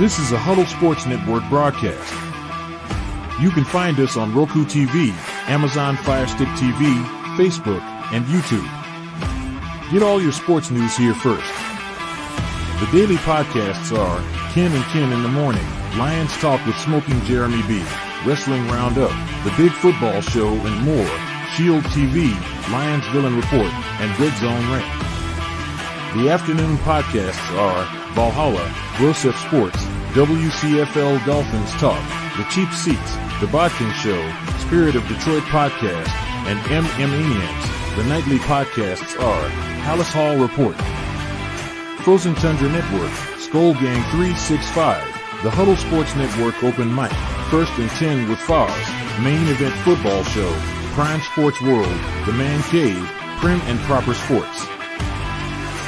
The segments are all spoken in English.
This is a Huddle Sports Network broadcast. You can find us on Roku TV, Amazon Fire Stick TV, Facebook, and YouTube. Get all your sports news here first. The daily podcasts are Ken and Ken in the Morning, Lions Talk with Smokin Jeremy B, Wrestling Roundup, The Big Football Show, and more, Shield TV, Lions Villain Report, and Red Zone Rant. The afternoon podcasts are Valhalla, Grosef Sports, WCFL Dolphins Talk, The Cheap Seats, The Bodkin Show, Spirit of Detroit Podcast, and Maniacs. The nightly podcasts are Palace Hall Report, Frozen Tundra Network, Skull Gang 365, The Huddle Sports Network Open Mic, First and 10 with Foz, Main Event Football Show, Prime Sports World, The Man Cave, Prim and Proper Sports.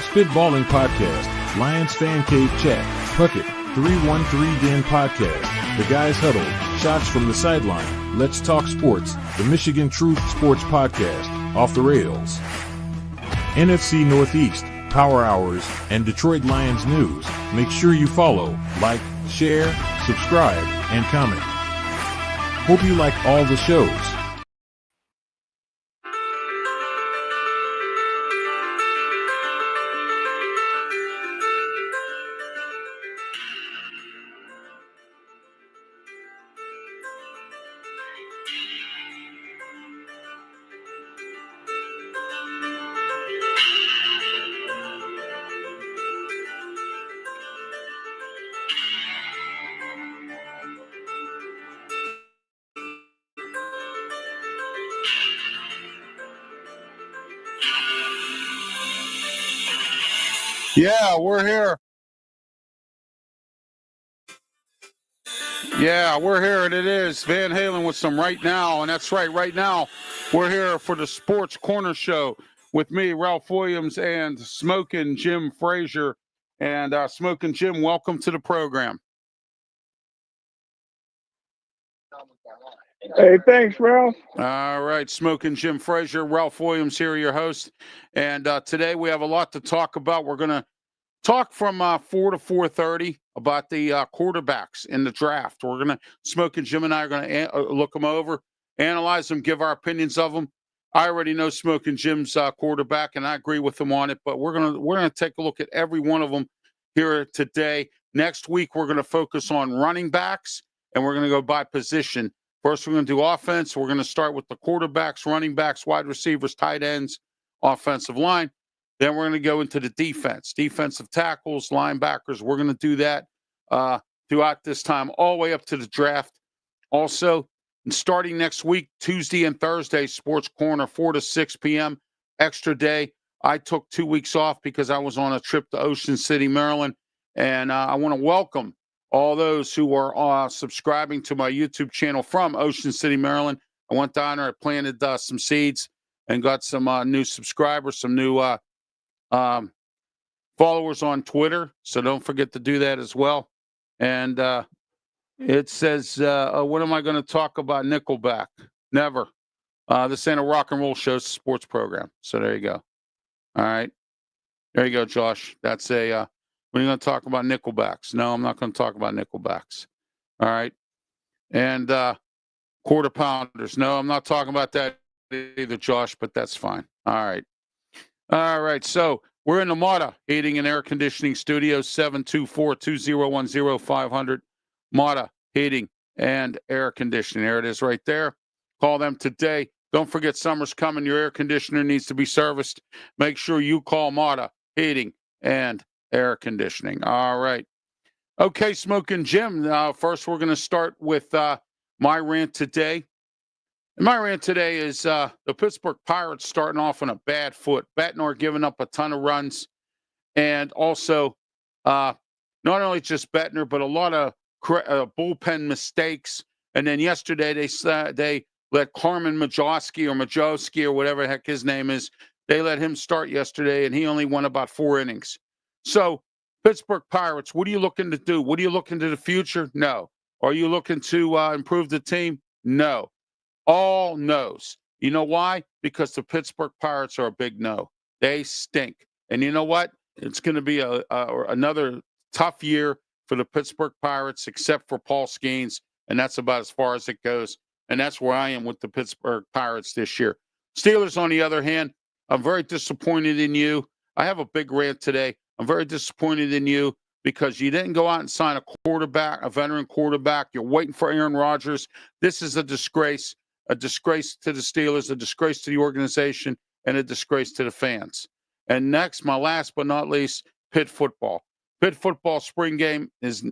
Spitballing Podcast, Lions Fan Cave Chat, Puckett, 313 Den Podcast, The Guys Huddle, Shots from the Sideline, Let's Talk Sports, The Michigan Truth Sports Podcast, Off the Rails, NFC Northeast, Power Hours, and Detroit Lions News. Make sure you follow, like, share, subscribe, and comment. Hope you like all the shows. Yeah, we're here. Yeah, we're here, and it is Van Halen with some Right Now, and that's right now we're here for the Sports Corner Show with me, Ralph Williams, and Smokin Jim Frazier. And Smokin Jim, welcome to the program. Hey, thanks, Ralph. All right, Smokin Jim Frazier, Ralph Williams here, your host. And today we have a lot to talk about. We're going to talk from 4 to 4:30 about the quarterbacks in the draft. We're going to, Smokin Jim and I are going to look them over, analyze them, give our opinions of them. I already know Smokin Jim's quarterback, and I agree with him on it. But we're gonna take a look at every one of them here today. Next week we're going to focus on running backs, and we're going to go by position. First, we're going to do offense. We're going to start with the quarterbacks, running backs, wide receivers, tight ends, offensive line. Then we're going to go into the defense, defensive tackles, linebackers. We're going to do that throughout this time, all the way up to the draft. Also, starting next week, Tuesday and Thursday, Sports Corner, 4 to 6 p.m., extra day. I took 2 weeks off because I was on a trip to Ocean City, Maryland. And I want to welcome all those who are subscribing to my YouTube channel from Ocean City, Maryland. I went down there, I planted some seeds and got some new subscribers, some new followers on Twitter. So don't forget to do that as well. And it says, what am I going to talk about? Nickelback. Never. This ain't a rock and roll show, it's a sports program. So there you go. All right. There you go, Josh. That's a... We're going to talk about Nickelbacks. No, I'm not going to talk about Nickelbacks. All right. And quarter pounders. No, I'm not talking about that either, Josh, but that's fine. All right. All right. So we're in the Mata Heating and Air Conditioning Studio, 724-2010-500. Mata Heating and Air Conditioning. There it is right there. Call them today. Don't forget summer's coming. Your air conditioner needs to be serviced. Make sure you call Mata Heating and Air Conditioning. All right. Okay, Smokin Jim. First, we're going to start with my rant today. And my rant today is the Pittsburgh Pirates starting off on a bad foot. Bettner giving up a ton of runs. And also, not only just Bettner, but a lot of bullpen mistakes. And then yesterday, they let Carmen Majowski or whatever the heck his name is, they let him start yesterday, and he only won about 4 innings. So, Pittsburgh Pirates, what are you looking to do? What are you looking to the future? No. Are you looking to improve the team? No. All no's. You know why? Because the Pittsburgh Pirates are a big no. They stink. And you know what? It's going to be another tough year for the Pittsburgh Pirates, except for Paul Skeens, and that's about as far as it goes. And that's where I am with the Pittsburgh Pirates this year. Steelers, on the other hand, I'm very disappointed in you. I have a big rant today. I'm very disappointed in you because you didn't go out and sign a quarterback, a veteran quarterback. You're waiting for Aaron Rodgers. This is a disgrace to the Steelers, a disgrace to the organization, and a disgrace to the fans. And next, my last but not least, Pitt football. Pitt football spring game is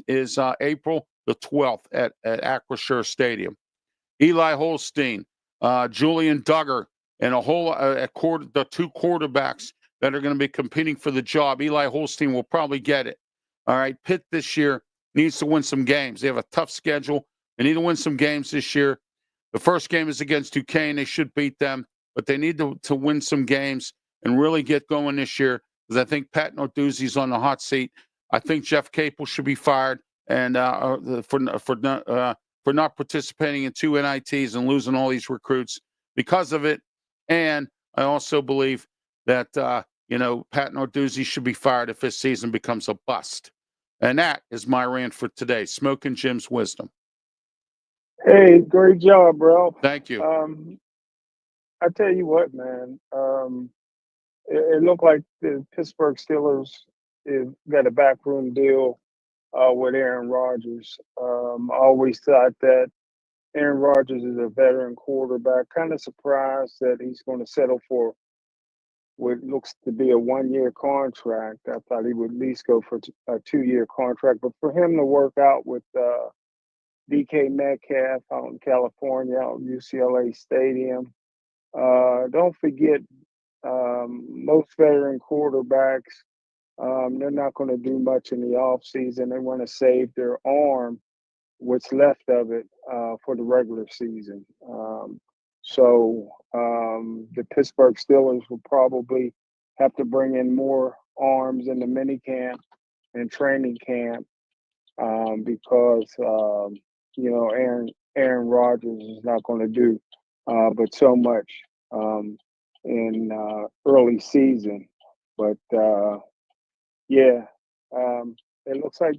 April the 12th at Acrisure Stadium. Eli Holstein, Julian Duggar, and the two quarterbacks that are going to be competing for the job. Eli Holstein will probably get it. All right, Pitt this year needs to win some games. They have a tough schedule. They need to win some games this year. The first game is against Duquesne. They should beat them, but they need to win some games and really get going this year because I think Pat Narduzzi's on the hot seat. I think Jeff Capel should be fired and for not participating in 2 NITs and losing all these recruits because of it. And I also believe that Pat Narduzzi should be fired if his season becomes a bust. And that is my rant for today. Smokin' Jim's wisdom. Hey, great job, bro. Thank you. I tell you what, man. It looked like the Pittsburgh Steelers got a backroom deal with Aaron Rodgers. I always thought that Aaron Rodgers is a veteran quarterback. Kind of surprised that he's going to settle for what looks to be a 1-year contract. I thought he would at least go for a 2-year contract. But for him to work out with DK Metcalf out in California, out in UCLA Stadium, don't forget most veteran quarterbacks, they're not going to do much in the offseason. They want to save their arm, what's left of it, for the regular season. So the Pittsburgh Steelers will probably have to bring in more arms in the mini camp and training camp because Aaron Rodgers is not going to do but so much in early season. But it looks like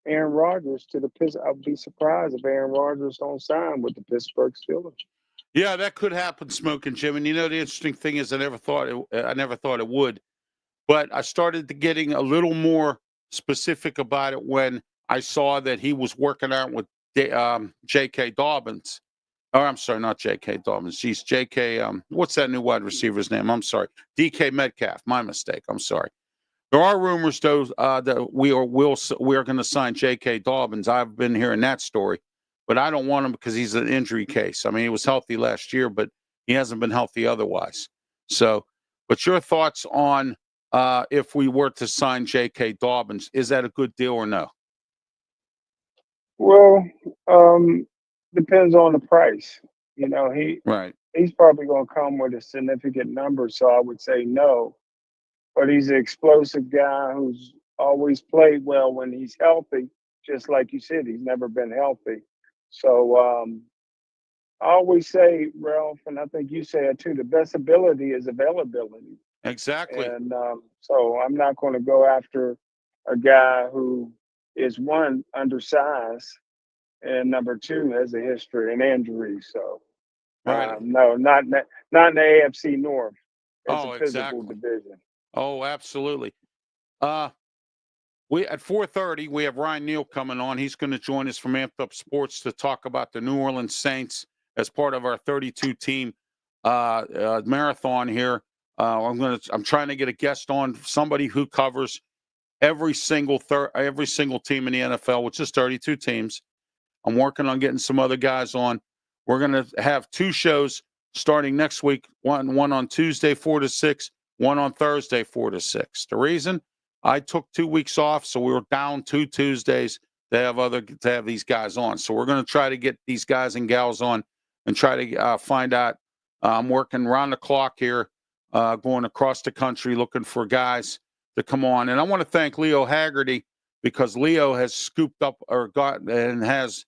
Aaron Rodgers to the Pittsburgh. I'd be surprised if Aaron Rodgers don't sign with the Pittsburgh Steelers. Yeah, that could happen, Smokin' Jim. And the interesting thing is, I never thought it would, but I started getting a little more specific about it when I saw that he was working out with J.K. Dobbins. Oh, I'm sorry, not J.K. Dobbins. She's J.K. What's that new wide receiver's name? I'm sorry, DK Metcalf. My mistake. I'm sorry. There are rumors, though, that we are going to sign J.K. Dobbins. I've been hearing that story, but I don't want him because he's an injury case. I mean, he was healthy last year, but he hasn't been healthy otherwise. So, but your thoughts on if we were to sign J.K. Dobbins, is that a good deal or no? Well, depends on the price. He's probably going to come with a significant number, so I would say no. But he's an explosive guy who's always played well when he's healthy. Just like you said, he's never been healthy. So I always say, Ralph, and I think you say it too, the best ability is availability. Exactly. And so I'm not going to go after a guy who is, one, undersized, and number two, has a history and injuries. So right. No, not in the AFC North. It's a physical exactly. division. Oh, absolutely. We at 4:30 we have Ryan Neal coming on. He's going to join us from Amped Up Sports to talk about the New Orleans Saints as part of our 32 team marathon here. I'm trying to get a guest on, somebody who covers every single team in the NFL, which is 32 teams. I'm working on getting some other guys on. We're going to have 2 shows starting next week. One on Tuesday 4 to 6. One on Thursday, 4 to 6. The reason I took 2 weeks off, so we were down 2 Tuesdays to have these guys on. So we're going to try to get these guys and gals on and try to find out. I'm working round the clock here, going across the country looking for guys to come on. And I want to thank Leo Haggerty because Leo has scooped up and has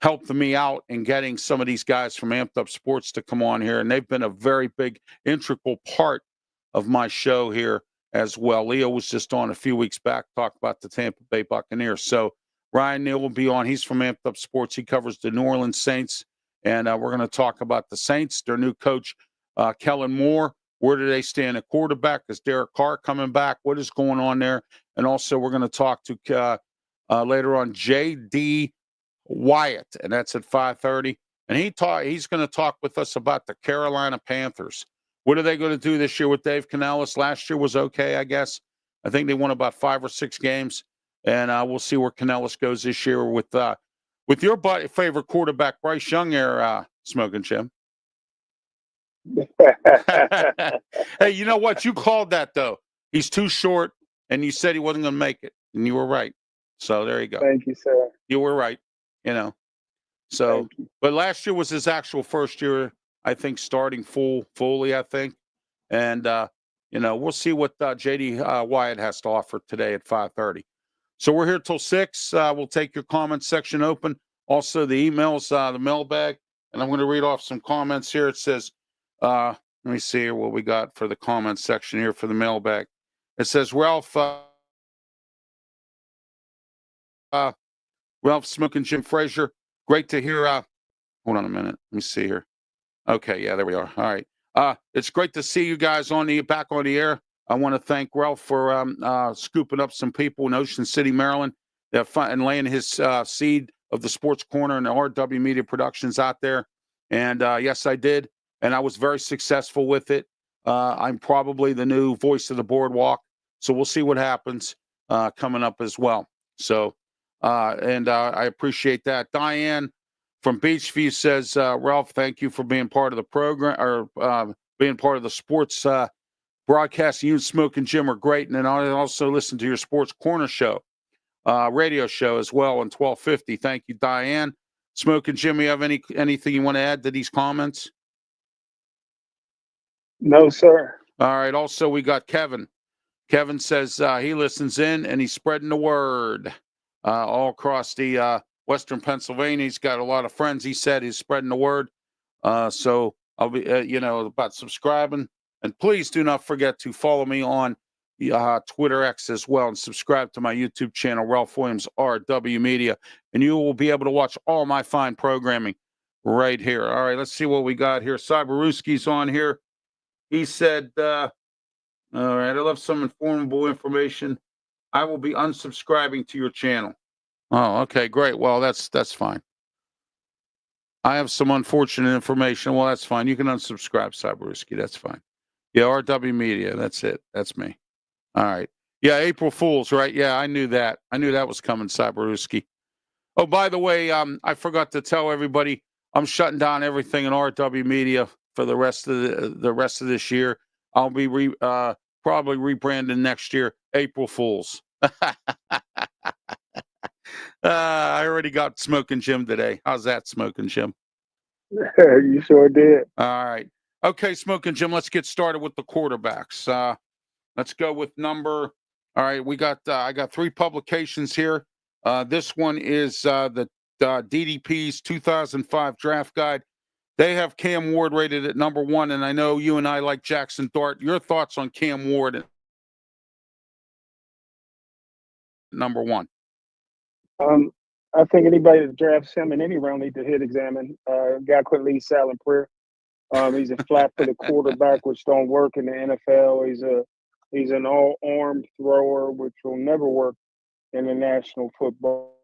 helped me out in getting some of these guys from Amped Up Sports to come on here, and they've been a very big, integral part of my show here as well. Leo was just on a few weeks back, talk about the Tampa Bay Buccaneers. So Ryan Neal will be on. He's from Amped Up Sports. He covers the New Orleans Saints. And we're going to talk about the Saints, their new coach, Kellen Moore. Where do they stand at quarterback? Is Derek Carr coming back? What is going on there? And also, we're going to talk to later on J.D. WYATT, and that's at 5:30. And he's going to talk with us about the Carolina Panthers. What are they going to do this year with Dave Canales? Last year was okay, I guess. I think they won about 5 or 6 games. And we'll see where Canales goes this year with your favorite quarterback, Bryce Young, there, Smokin' Jim. Hey, you know what? You called that, though. He's too short, and you said he wasn't going to make it, and you were right. So there you go. Thank you, sir. You were right, you know. So, but last year was his actual first year, I think, starting fully, I think. And, we'll see what J.D. WYATT has to offer today at 5:30. So we're here till 6. We'll take your comment section open. Also, the emails, the mailbag. And I'm going to read off some comments here. It says, let me see here what we got for the comment section here for the mailbag. It says, Ralph, Smokin' Jim Frazier. Great to hear. Hold on a minute. Let me see here. Okay, yeah, there we are. All right. It's great to see you guys back on the air. I want to thank Ralph for scooping up some people in Ocean City, Maryland, and laying his seed of the Sports Corner and the RW Media Productions out there. And yes, I did. And I was very successful with it. I'm probably the new voice of the boardwalk. So we'll see what happens coming up as well. So, I appreciate that. Diane from Beachview says, Ralph, thank you for being part of the program or being part of the sports broadcast. You and Smokin' Jim are great. And then I also listen to your Sports Corner show, radio show as well on 1250. Thank you, Diane. Smokin' Jim, you have anything you want to add to these comments? No, sir. All right. Also, we got Kevin. Kevin says he listens in and he's spreading the word all across the Western Pennsylvania. He's got a lot of friends. He said he's spreading the word. So I'll be, about subscribing. And please do not forget to follow me on Twitter X as well and subscribe to my YouTube channel, Ralph Williams, RW Media. And you will be able to watch all my fine programming right here. All right, let's see what we got here. Cyberuski's on here. He said, all right, I love some informative information. I will be unsubscribing to your channel. Oh, okay, great. Well, that's fine. I have some unfortunate information. Well, that's fine. You can unsubscribe, Cyberuski. That's fine. Yeah, RW Media. That's it. That's me. All right. Yeah, April Fools, right? Yeah, I knew that. I knew that was coming, Cyberuski. Oh, by the way, I forgot to tell everybody I'm shutting down everything in RW Media for the rest of the rest of this year. I'll be probably rebranding next year, April Fools. I already got Smokin' Jim today. How's that, Smokin' Jim? You sure did. All right. Okay, Smokin' Jim, let's get started with the quarterbacks. Let's go with number. All right, we got. I got 3 publications here. This one is the DDP's 2005 draft guide. They have Cam Ward rated at number 1, and I know you and I like Jackson Dart. Your thoughts on Cam Ward at number 1? I think anybody that drafts him in any round need to hit examine. Guy couldn't lead silent prayer. He's a flat-footed quarterback, which don't work in the NFL. He's an all-armed thrower, which will never work in the National Football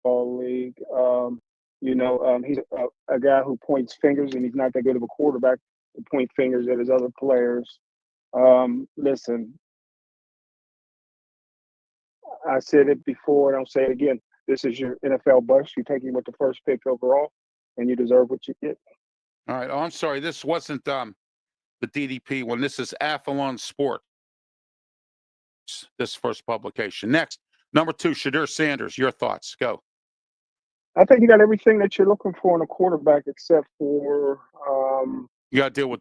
League. He's a guy who points fingers, and he's not that good of a quarterback to point fingers at his other players. Listen, I said it before, and I'll say it again. This is your NFL bust. You take him with the first pick overall, and you deserve what you get. All right. Oh, I'm sorry. This wasn't the DDP one. This is Athlon Sports. This first publication. Next, number 2, Shadur Sanders. Your thoughts. Go. I think you got everything that you're looking for in a quarterback, except for you got to deal with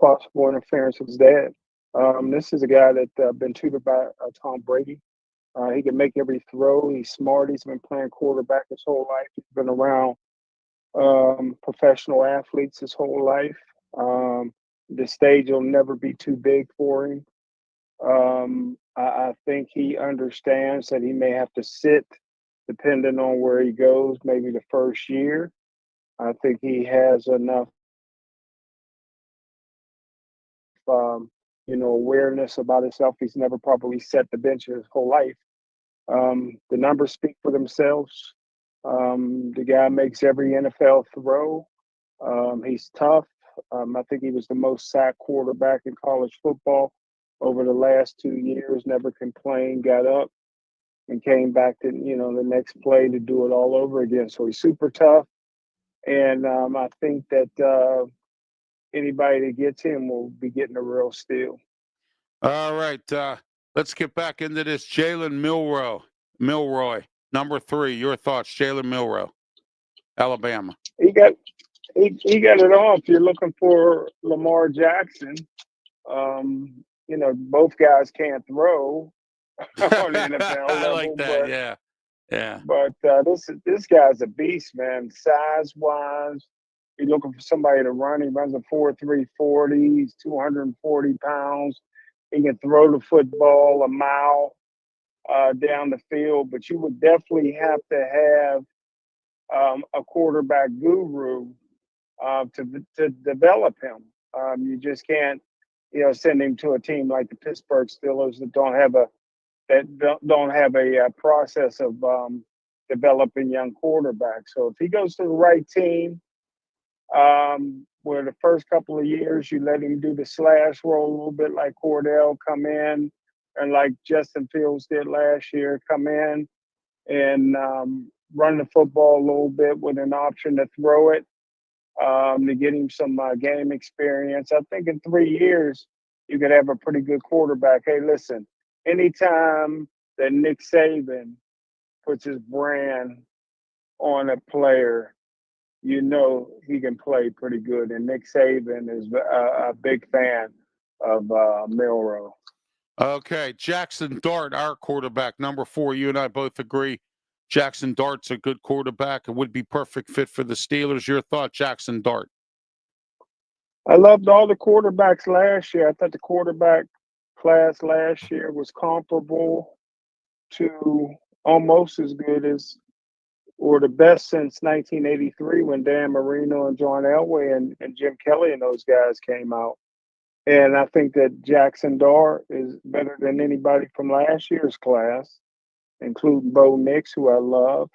possible interference of his dad. This is a guy that been tutored by Tom Brady. He can make every throw. He's smart. He's been playing quarterback his whole life. He's been around professional athletes his whole life. The stage will never be too big for him. I think he understands that he may have to sit depending on where he goes, maybe the first year. I think he has enough, um, awareness about himself. He's never probably set the bench his whole life. The numbers speak for themselves. The guy makes every NFL throw. He's tough. I think he was the most sacked quarterback in college football over the last 2 years. Never complained, got up and came back to the next play to do it all over again. So he's super tough, and I think that anybody that gets him will be getting a real steal. All right. Let's get back into this. Jalen Milroy, number 3. Your thoughts, Jalen Milroy, Alabama. He got it all. If you're looking for Lamar Jackson, both guys can't throw on the NFL I like level, that. but Yeah. Yeah. this guy's a beast, man. Size wise, you're looking for somebody to run. He runs a 4.3 40. He's 240 pounds. He can throw the football a mile down the field, but you would definitely have to have a quarterback guru to develop him. You just can't, send him to a team like the Pittsburgh Steelers that don't have a process of developing young quarterbacks. So if he goes to the right team, where the first couple of years you let him do the slash roll a little bit like Cordell, come in, and like Justin Fields did last year, come in and run the football a little bit with an option to throw it, to get him some game experience. I think in 3 years you could have a pretty good quarterback. Hey, listen, anytime that Nick Saban puts his brand on a player, he can play pretty good. And Nick Saban is a big fan of Milroe. Okay. Jackson Dart, our quarterback, number 4. You and I both agree. Jackson Dart's a good quarterback. It would be perfect fit for the Steelers. Your thought, Jackson Dart? I loved all the quarterbacks last year. I thought the quarterback class last year was comparable to almost as good as or the best since 1983 when Dan Marino and John Elway and Jim Kelly and those guys came out. And I think that Jackson Dart is better than anybody from last year's class, including Bo Nix, who I love.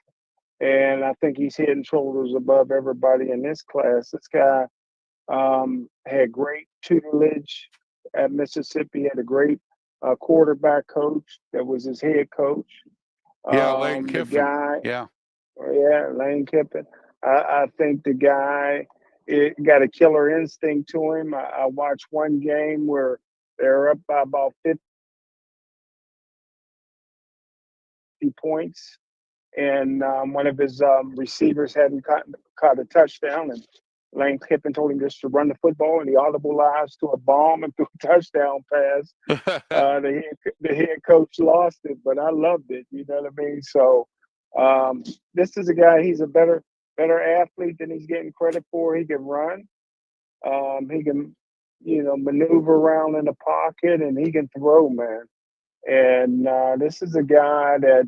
And I think he's head and shoulders above everybody in this class. This guy had great tutelage at Mississippi, had a great quarterback coach that was his head coach. Yeah, Lane The Kiffin. guy, Yeah. Lane Kiffin. I think the guy got a killer instinct to him. I watched one game where they're up by about 50 points, and one of his receivers hadn't caught a touchdown, and Lane Kiffin told him just to run the football, and he audibleized to a bomb and threw a touchdown pass. The head coach lost it, but I loved it. You know what I mean? So this is a guy. He's a better athlete than he's getting credit for. He can run. He can, maneuver around in the pocket, and he can throw, man. And this is a guy that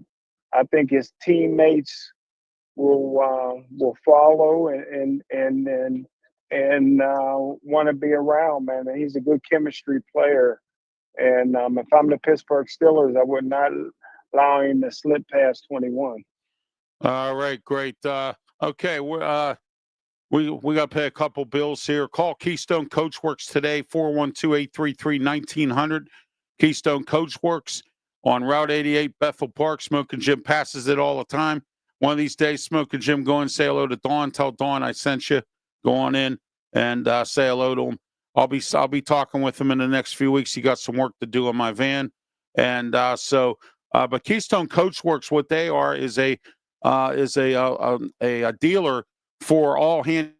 I think his teammates will follow and want to be around, man. And he's a good chemistry player. And if I'm the Pittsburgh Steelers, I would not allow him to slip past 21. All right, great. Okay, we got to pay a couple bills here. Call Keystone Coachworks today, 412-833-1900. Keystone Coachworks on Route 88, Bethel Park. Smokin' Jim passes it all the time. One of these days, Smokin' Jim, go and say hello to Dawn. Tell Dawn I sent you. Go on in and say hello to him. I'll be talking with him in the next few weeks. He got some work to do on my van, and but Keystone Coachworks, what they are is a dealer for all handicap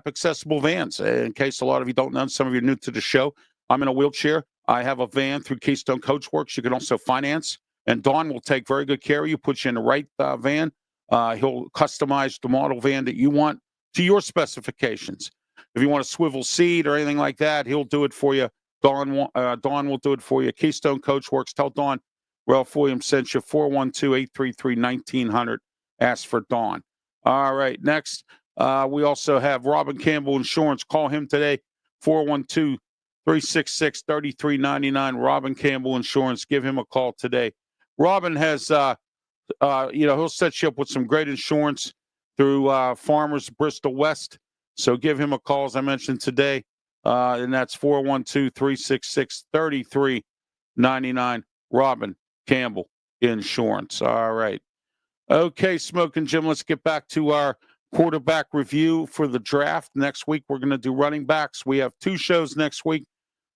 accessible vans. In case a lot of you don't know, some of you are new to the show, I'm in a wheelchair. I have a van through Keystone Coachworks. You can also finance, and Don will take very good care of you, put you in the right van. He'll customize the model van that you want to your specifications. If you want a swivel seat or anything like that, he'll do it for you Dawn will do it for you. Keystone Coach Works. Tell Dawn Ralph Williams sent you. 412-833-1900. Ask for Dawn. All right. Next, we also have Robin Campbell Insurance. Call him today. 412-366-3399. Robin Campbell Insurance. Give him a call today. Robin has, he'll set you up with some great insurance through Farmers Bristol West. So give him a call, as I mentioned today. And that's 412-366-3399. Robin Campbell Insurance. All right. Okay, Smokin' Jim, let's get back to our quarterback review for the draft. Next week, we're going to do running backs. We have 2 shows next week,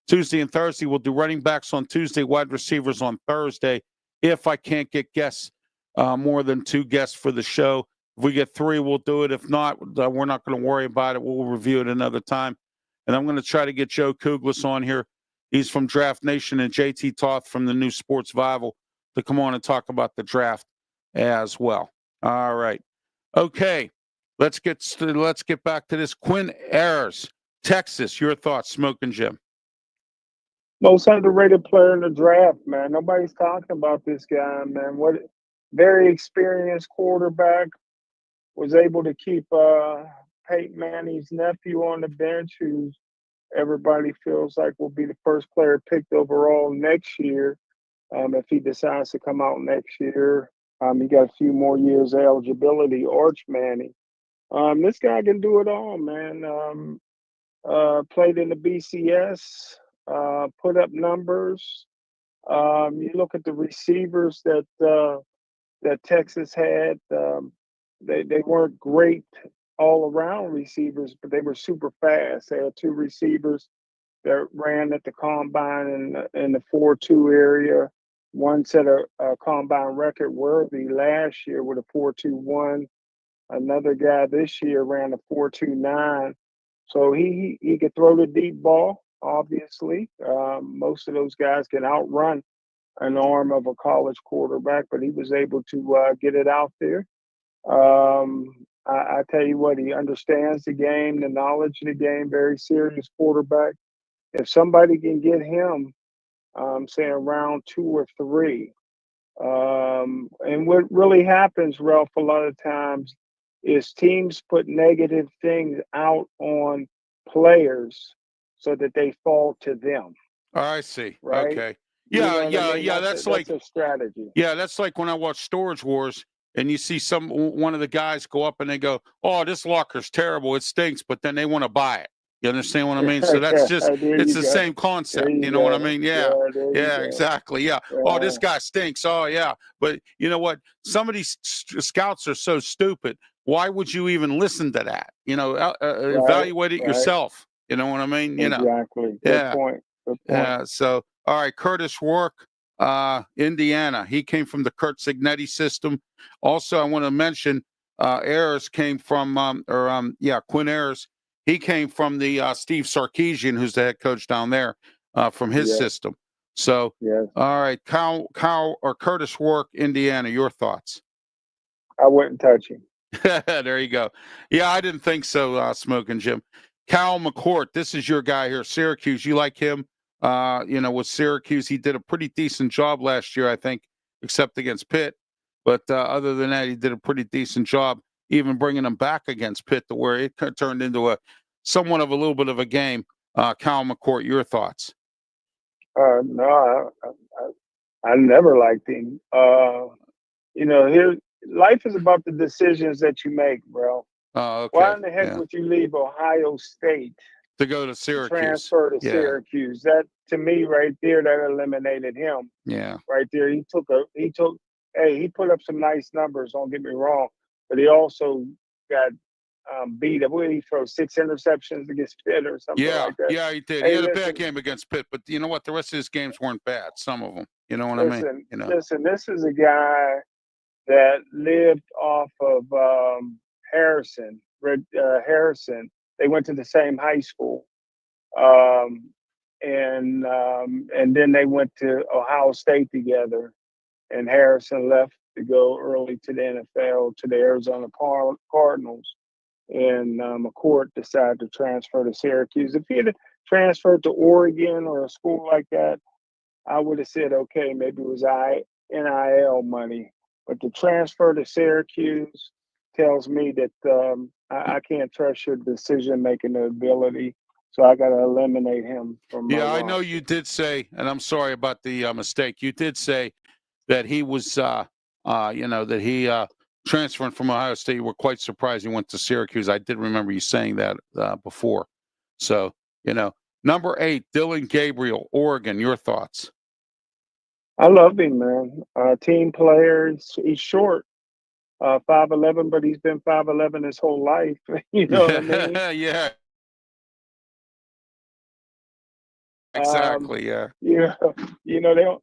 Tuesday and Thursday. We'll do running backs on Tuesday, wide receivers on Thursday. If I can't get guests, more than 2 guests for the show. If we get 3, we'll do it. If not, we're not going to worry about it. We'll review it another time. And I'm going to try to get Joe Kuglis on here. He's from Draft Nation, and JT Toth from the new Sports Vival to come on and talk about the draft as well. All right. Okay. Let's get back to this. Quinn Ayers, Texas. Your thoughts, Smokin' Jim? Most underrated player in the draft, man. Nobody's talking about this guy, man. What very experienced quarterback, was able to keep Peyton Manning's nephew on the bench, who everybody feels like will be the first player picked overall next year. If he decides to come out next year, he got a few more years of eligibility. Arch Manning. This guy can do it all, man. Played in the BCS, put up numbers. You look at the receivers that Texas had. They weren't great all around receivers, but they were super fast. They had 2 receivers that ran at the combine in the 4.2 area. One set a combine record worthy last year with a 4.21. Another guy this year ran a 4.29. So he could throw the deep ball, obviously. Most of those guys can outrun an arm of a college quarterback, but he was able to get it out there. I tell you what, he understands the game, the knowledge of the game, very serious quarterback. If somebody can get him, say around 2 or 3, and what really happens, Ralph, a lot of times is teams put negative things out on players so that they fall to them. Oh, I see. Right? Okay. Yeah, I mean? That's like a strategy. Yeah, that's like when I watch Storage Wars and you see one of the guys go up and they go, "Oh, this locker's terrible. It stinks," but then they want to buy it. You understand what I mean? So that's just it's the same concept. You know what I mean? Yeah. Yeah, exactly. Yeah. Oh, this guy stinks. Oh, yeah. But you know what? Some of these scouts are so stupid. Why would you even listen to that? Evaluate it yourself. You know what I mean? Exactly. Yeah. Good point. Yeah. So, all right, Curtis Rourke, Indiana. He came from the Kurt Signetti system. Also, I want to mention Ayers came from, Quinn Ayers. He came from the Steve Sarkisian, who's the head coach down there, from his system. So, all right, Kyle or Curtis Rourke, Indiana. Your thoughts? I wouldn't touch him. There you go. Yeah, I didn't think so, Smokin' Jim. Cal McCourt, this is your guy here, Syracuse. You like him? With Syracuse, he did a pretty decent job last year, I think, except against Pitt. But other than that, he did a pretty decent job, even bringing him back against Pitt to where it turned into somewhat of a little bit of a game. Cal McCourt, your thoughts? No, I never liked him. Here, life is about the decisions that you make, bro. Oh, okay. Why in the heck would you leave Ohio State to go to Syracuse? Transfer to Syracuse. That, to me, right there, that eliminated him. Yeah. Right there, he put up some nice numbers. Don't get me wrong, but he also got beat up. What did he throw? 6 interceptions against Pitt or something like that? Yeah, he did. He had a bad game against Pitt, but you know what? The rest of his games weren't bad. Some of them. You know what I mean? Listen, this is a guy that lived off of Harrison. They went to the same high school, and then they went to Ohio State together. And Harrison left to go early to the NFL, to the Arizona Cardinals. And McCourt decided to transfer to Syracuse. If he had transferred to Oregon or a school like that, I would have said, okay, maybe it was NIL money. But the transfer to Syracuse tells me that I can't trust your decision making ability. So I got to eliminate him from my Yeah, I know roster. you did say, and I'm sorry about the mistake. You did say that he was, that he transferring from Ohio State. You were quite surprised he went to Syracuse. I did remember you saying that before. So, number 8, Dylan Gabriel, Oregon. Your thoughts? I love him, man. Team player. He's short, 5'11", but he's been 5'11" his whole life. You know what I mean? Yeah, Um, exactly. Yeah. yeah, you know they don't.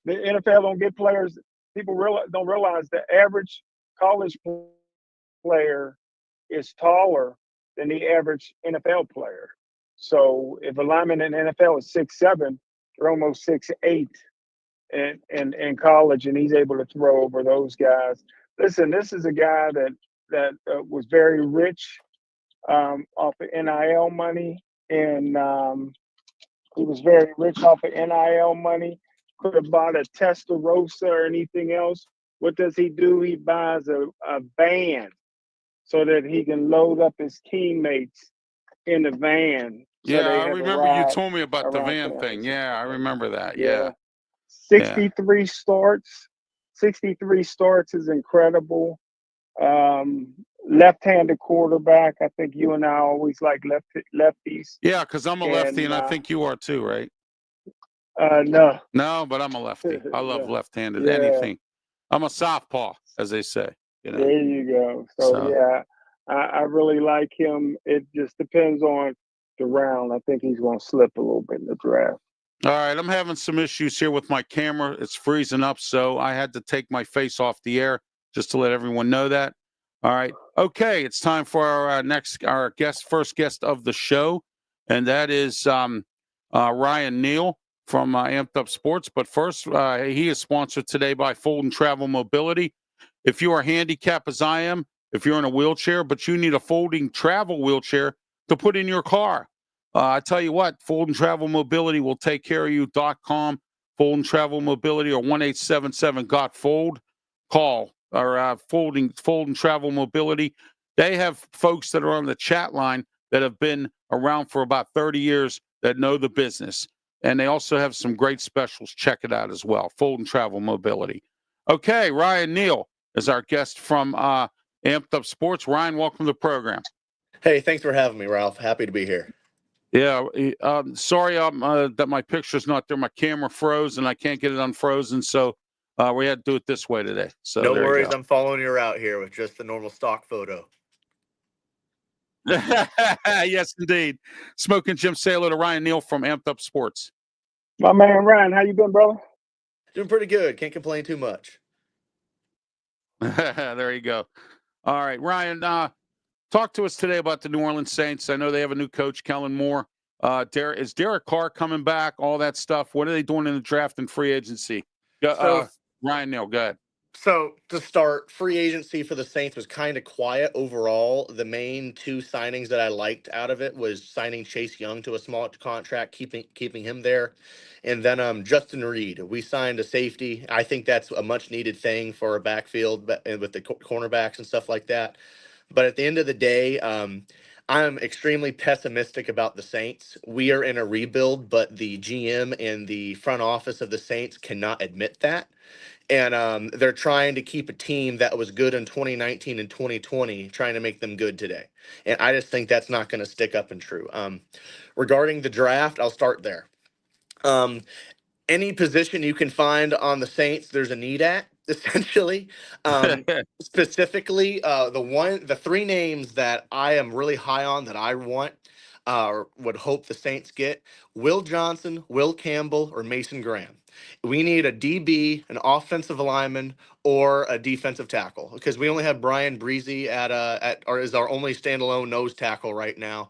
The NFL don't get players. People don't realize the average college player is taller than the average NFL player. So if a lineman in the NFL is 6'7", they're almost 6'8" in college, and he's able to throw over those guys. Listen, this is a guy that was very rich off of NIL money, and he was very rich off of NIL money. Could have bought a Testarossa or anything else. What does he do? He buys a van so that he can load up his teammates in the van so Yeah, they I have a remember you ride told me about the around van thing. campus. Yeah, I remember that. Yeah. Yeah. Yeah. 63 starts. 63 starts is incredible. Um, Left-handed quarterback. I think you and I always like lefties. Yeah, because I'm a lefty, And and I think you are too, right? no, No, but I'm a lefty. I love no, left-handed yeah. anything. I'm a southpaw, as they say. There you go. So So, yeah, I really like him. It just depends on the round. I think he's going to slip a little bit in the draft. all right, I'm having some issues here with my camera. It's freezing up, so I had to take my face off the air just to let everyone know that. All right, okay, it's time for our first guest of the show, and that is Ryan NEAL from Amped Up Sports. But first, he is sponsored today by Fulton Travel Mobility. If you are handicapped as I am, if you're in a wheelchair, but you need a folding travel wheelchair to put in your car, I tell you what, Fulton Travel Mobility will take care of you.com, Fulton Travel Mobility, or 1-877-GOT-FOLD. Call or Fulton Travel Mobility. They have folks that are on the chat line that have been around for about 30 years that know the business. And they also have some great specials. Check it out as well. Fulton Travel Mobility. Okay, Ryan NEAL is our guest from Amped Up Sports. Ryan, welcome to the program. Hey, thanks for having me, Ralph. Happy to be here. Yeah, sorry that my picture's not there. My camera froze and I can't get it unfrozen, so we had to do it this way today. So No there you worries. go. I'm following you out here with just the normal stock photo. Yes, indeed. Smokin Jim Sailor to Ryan NEAL from Amped Up Sports. My man Ryan, how you been, brother? Doing pretty good. Can't complain too much. There you go. All right, Ryan, talk to us today about the New Orleans Saints. I know they have a new coach, Kellen Moore. Is Derek Carr coming back? All that stuff. What are they doing in the draft and free agency? So Ryan NEAL, go ahead. So to start, free agency for the Saints was kind of quiet overall. The main two signings that I liked out of it was signing Chase Young to a small contract, keeping him there, and then Justin Reed. We signed a safety. I think that's a much needed thing for a backfield with the cornerbacks and stuff like that. But at the end of the day, I'm extremely pessimistic about the Saints. We are in a rebuild, but the GM and the front office of the Saints cannot admit that. And they're trying to keep a team that was good in 2019 and 2020, trying to make them good today. And I just think that's not going to stick up and true. Regarding the draft, I'll start there. Um, any position you can find on the Saints, there's a need at, essentially. Specifically, the three names that I am really high on that I want or would hope the Saints get: Will Johnson, Will Campbell, or Mason Graham. We need a DB, an offensive lineman, or a defensive tackle because we only have Brian Breezy or is our only standalone nose tackle right now.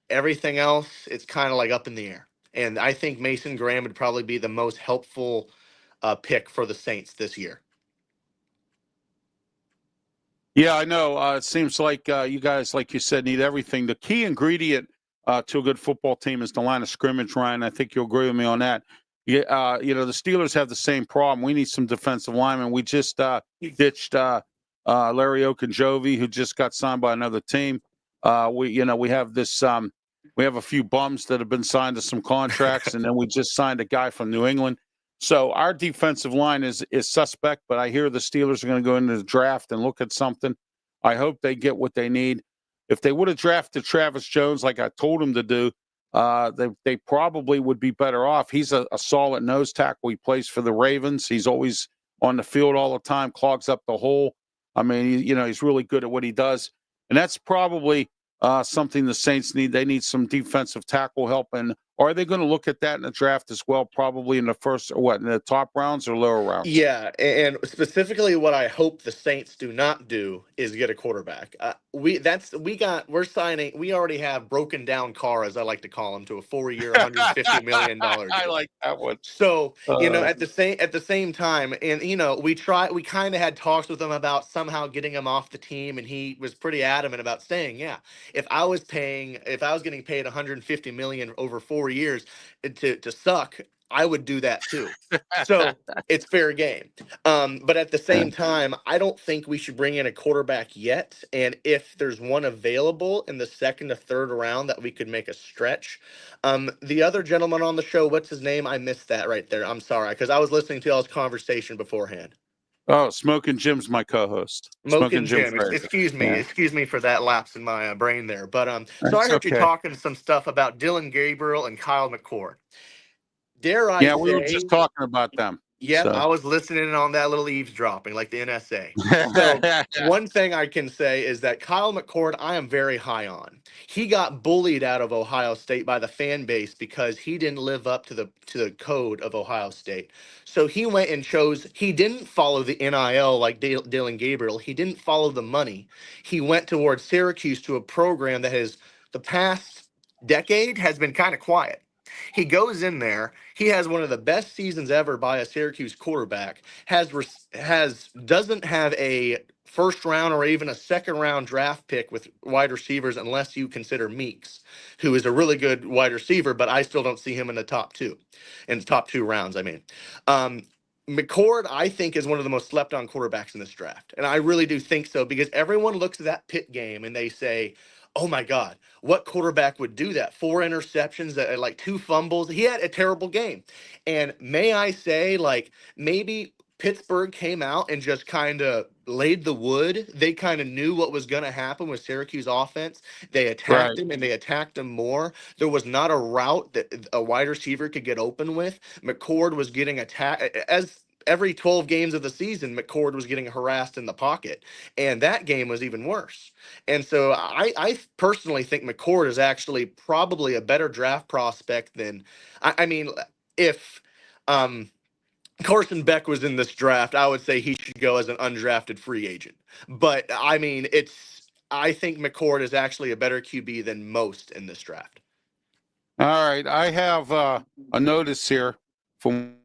Everything else, it's kind of like up in the air. And I think Mason Graham would probably be the most helpful pick for the Saints this year. Yeah, I know. It seems like you guys, like you said, need everything. The key ingredient to a good football team is the line of scrimmage, Ryan. I think you'll agree with me on that. Yeah, the Steelers have the same problem. We need some defensive linemen. We just ditched Larry Okunjovi, who just got signed by another team. We have this. We have a few bums that have been signed to some contracts, and then we just signed a guy from New England. So our defensive line is suspect, but I hear the Steelers are going to go into the draft and look at something. I hope they get what they need. If they would have drafted Travis Jones like I told them to do, they probably would be better off. He's a solid nose tackle. He plays for the Ravens. He's always on the field all the time, clogs up the hole. I mean, he's really good at what he does. And that's probably something the Saints need. They need some defensive tackle help. And are they going to look at that in the draft as well? Probably in the first, in the top rounds or lower rounds? Yeah, and specifically, what I hope the Saints do not do is get a quarterback. We already have broken down Carr, as I like to call him, to a 4-year, $150 million deal. I like that one. So at the same time, and we kind of had talks with him about somehow getting him off the team, and he was pretty adamant about staying. Yeah, if I was getting paid $150 million over 4 years to suck, I would do that too. So it's fair game. But at the same time, I don't think we should bring in a quarterback yet. And if there's one available in the second or third round that we could make a stretch. The other gentleman on the show, what's his name? I missed that right there. I'm sorry, because I was listening to y'all's conversation beforehand. Oh, Smokin Jim's my co-host. Smokin Jim. Excuse me. Yeah. Excuse me for that lapse in my brain there. But so I heard you talking some stuff about Dillon Gabriel and Kyle McCord. Dare I say? Yeah, we were just talking about them. Yep, so. I was listening on that little eavesdropping, like the NSA. So one thing I can say is that Kyle McCord, I am very high on. He got bullied out of Ohio State by the fan base because he didn't live up to the code of Ohio State. So he went and he didn't follow the NIL like Dillon Gabriel. He didn't follow the money. He went towards Syracuse to a program that the past decade has been kind of quiet. He goes in there. He has one of the best seasons ever by a Syracuse quarterback. Doesn't have a first round or even a second round draft pick with wide receivers unless you consider Meeks, who is a really good wide receiver, but I still don't see him in the top two rounds. I mean, McCord, I think, is one of the most slept on quarterbacks in this draft. And I really do think so, because everyone looks at that Pitt game and they say, oh my God, what quarterback would do that? 4 interceptions, like 2 fumbles. He had a terrible game. And may I say, like, maybe Pittsburgh came out and just kind of laid the wood. They kind of knew what was going to happen with Syracuse offense. They attacked him, and they attacked him more. There was not a route that a wide receiver could get open with. McCord was getting attacked. As every 12 games of the season, McCord was getting harassed in the pocket. And that game was even worse. And so I personally think McCord is actually probably a better draft prospect than, I mean, if Carson Beck was in this draft, I would say he should go as an undrafted free agent. But I mean, I think McCord is actually a better QB than most in this draft. All right. I have a notice here from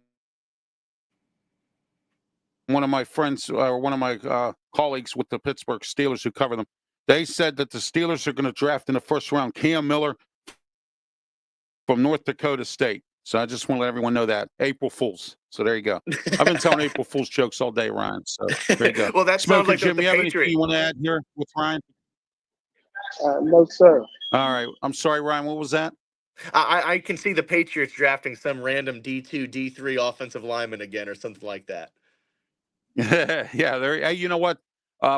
one of my friends, or one of my colleagues with the Pittsburgh Steelers who cover them. They said that the Steelers are going to draft in the first round Cam Miller from North Dakota State. So I just want to let everyone know that. April Fools. So there you go. I've been telling April Fools jokes all day, Ryan. So there you go. Well, that sounds like Jim, you have anything you want to add here with Ryan? No, sir. All right. I'm sorry, Ryan. What was that? I can see the Patriots drafting some random D2, D3 offensive lineman again or something like that. Yeah. Hey, you know what?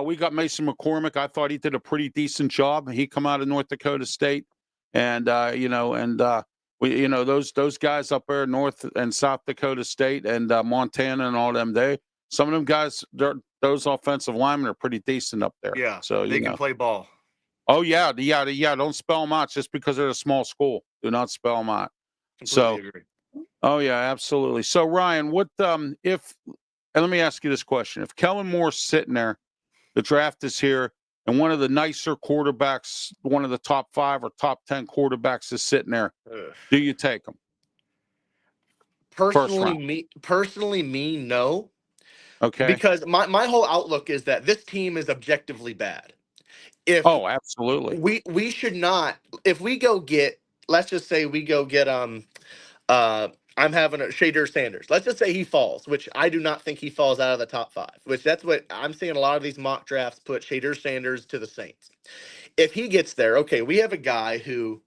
We got Mason McCormick. I thought he did a pretty decent job. He come out of North Dakota State, and those guys up there, North and South Dakota State and Montana and all them. Some of them guys, those offensive linemen are pretty decent up there. Yeah, so they can play ball. Oh yeah. Don't spell them out just because they're a small school. Do not spell them out. Completely agree. Oh yeah, absolutely. So Ryan, what and let me ask you this question: if Kellen Moore's sitting there, the draft is here, and one of the nicer quarterbacks, one of the top 5 or top 10 quarterbacks is sitting there, do you take him? Personally, no. Okay. Because my whole outlook is that this team is objectively bad. If absolutely. we should not, if we go get, let's just say we go get uh I'm having a Shadur Sanders. Let's just say he falls, which I do not think he falls out of the top 5, which that's what I'm seeing a lot of these mock drafts put Shadur Sanders to the Saints. If he gets there, okay, we have a guy who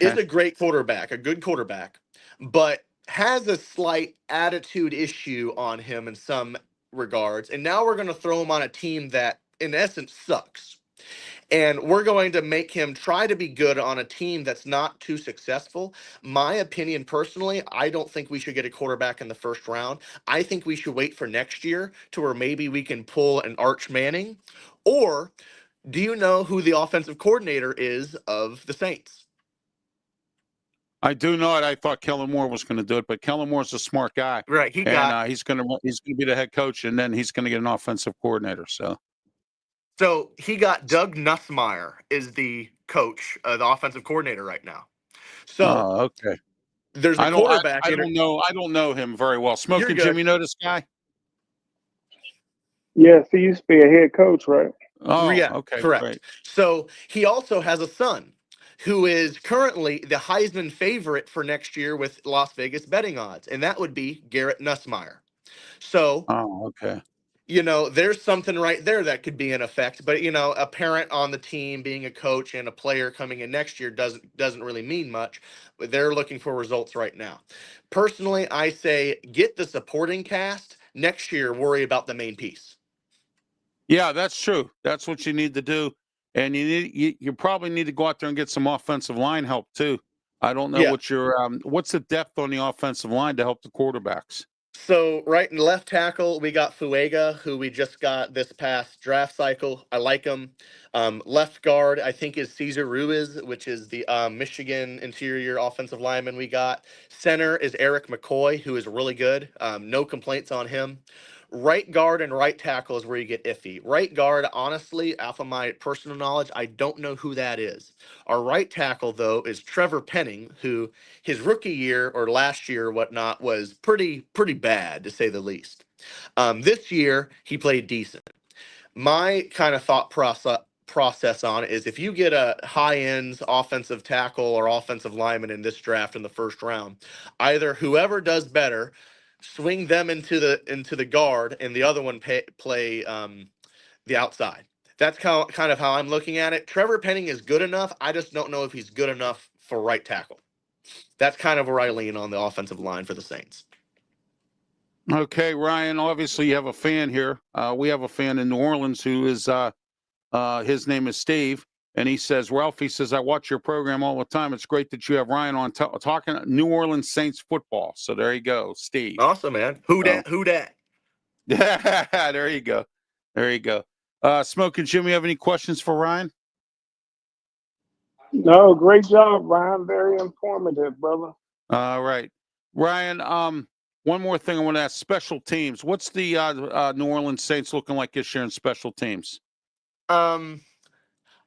is Okay. a great quarterback, a good quarterback, but has a slight attitude issue on him in some regards. And now we're going to throw him on a team that, in essence, sucks. And we're going to make him try to be good on a team that's not too successful. My opinion personally, I don't think we should get a quarterback in the first round. I think we should wait for next year to where maybe we can pull an Arch Manning. Or do you know who the offensive coordinator is of the Saints? I do know it. I thought Kellen Moore was going to do it, but Kellen Moore's a smart guy, Right. and he's going to be the head coach, and then he's going to get an offensive coordinator. So he got Doug Nussmeier is the coach, the offensive coordinator right now. So okay. there's a I don't. quarterback. I don't know. I don't know him very well. You're Smoking good. Jim, you know this guy? Yes, he used to be a head coach, right? Oh, Yeah, okay, correct. great. So he also has a son who is currently the Heisman favorite for next year with Las Vegas betting odds, and that would be Garrett Nussmeier. So, Oh, okay. there's something right there that could be in effect. But a parent on the team being a coach and a player coming in next year doesn't really mean much. But they're looking for results right now. Personally, I say get the supporting cast next year. Worry about the main piece. Yeah, that's true. That's what you need to do, and you probably need to go out there and get some offensive line help too. I don't know Yeah. what your what's the depth on the offensive line to help the quarterbacks. So right in left tackle, we got Fuega, who we just got this past draft cycle. I like him. Left guard, I think, is Cesar Ruiz, which is the Michigan interior offensive lineman we got. Center is Eric McCoy, who is really good. No complaints on him. Right guard and right tackle is where you get iffy. Right guard, honestly, off of my personal knowledge, I don't know who that is. Our right tackle, though, is Trevor Penning, who his rookie year or last year or whatnot was pretty bad to say the least. This year he played decent. My kind of thought process on it is if you get a high end offensive tackle or offensive lineman in this draft in the first round, either whoever does better, swing them into the guard and the other one play the outside. That's kind of how I'm looking at it. Trevor Penning is good enough. I just don't know if he's good enough for right tackle. That's kind of where I lean on the offensive line for the Saints. Okay, Ryan. Obviously, you have a fan here. We have a fan in New Orleans who is his name is Steve, and he says, Ralph. He says, I watch your program all the time. It's great that you have Ryan on talking New Orleans Saints football. So there you go, Steve. Awesome, man. Who dat? Who dat? There you go. There you go. Smoking Jim, you have any questions for Ryan? No, great job, Ryan. Very informative, brother. All right, Ryan. One more thing I want to ask: special teams. What's the New Orleans Saints looking like this year in special teams?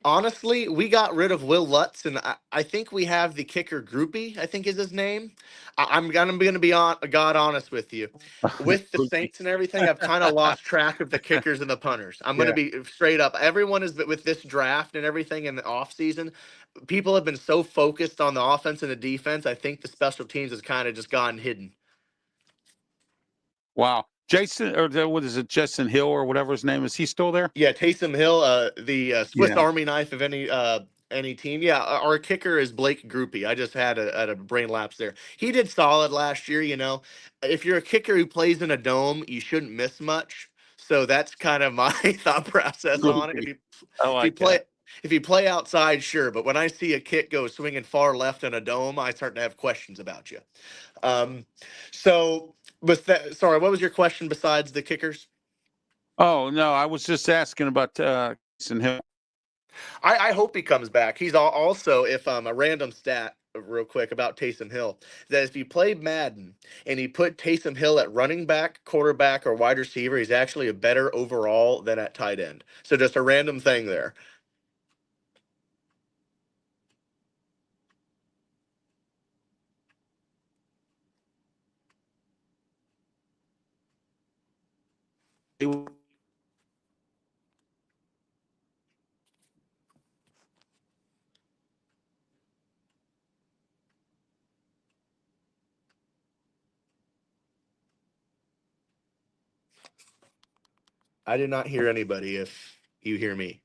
Honestly, we got rid of Will Lutz, and I think we have the kicker Groupie, I think is his name. I'm gonna be God honest with you. With the Saints and everything, I've kind of lost track of the kickers and the punters. I'm gonna be straight up. Everyone is with this draft and everything in the offseason, people have been so focused on the offense and the defense. I think the special teams has kind of just gotten hidden. Wow. Jason, or what is it, Jason Hill or whatever his name is, he still there? Yeah, Taysom Hill, the Swiss Yeah. Army knife of any team. Yeah, our kicker is Blake Groupie. I just had a brain lapse there. He did solid last year. If you're a kicker who plays in a dome, you shouldn't miss much. So that's kind of my thought process on it. Groupie. I If you like play that. if you play outside, sure, but when I see a kick go swinging far left in a dome, I start to have questions about you. So with that, sorry, what was your question besides the kickers? Oh no, I was just asking about Jason Hill. I hope he comes back. He's also, if a random stat real quick about Taysom Hill, that if you play Madden and you put Taysom Hill at running back, quarterback, or wide receiver, he's actually a better overall than at tight end. So just a random thing there. I did not hear anybody. If you hear me.